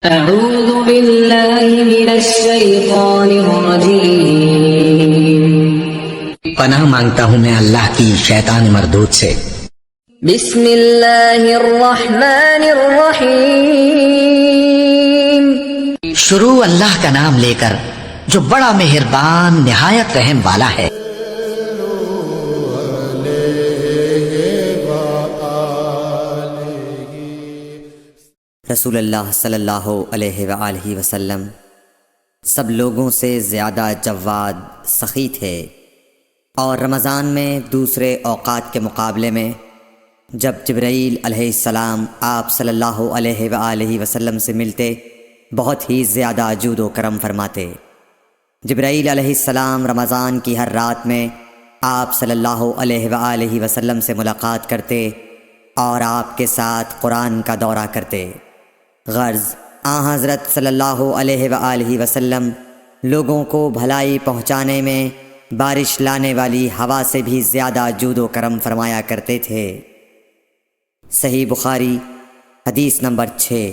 أعوذ بالله من الشيطان الرجيم پناہ مانگتا ہوں میں اللہ کی شیطان مردود سے۔ بسم اللہ الرحمن الرحیم شروع اللہ کا نام لے کر جو بڑا مہربان نہایت رحم والا ہے۔ رسول اللہ صلی اللہ علیہ وآلہ وسلم سب لوگوں سے زیادہ جواد سخی تھے، اور رمضان میں دوسرے اوقات کے مقابلے میں جب جبرائیل علیہ السلام آپ صلی اللہ علیہ وآلہ وسلم سے ملتے بہت ہی زیادہ جود و کرم فرماتے۔ جبرائیل علیہ السلام رمضان کی ہر رات میں آپ صلی اللہ علیہ وآلہ وسلم سے ملاقات کرتے اور آپ کے ساتھ قرآن کا دورہ کرتے۔ غرض حضرت صلی اللہ علیہ وآلہ وسلم لوگوں کو بھلائی پہنچانے میں بارش لانے والی ہوا سے بھی زیادہ جود و کرم فرمایا کرتے تھے۔ صحیح بخاری حدیث نمبر 6۔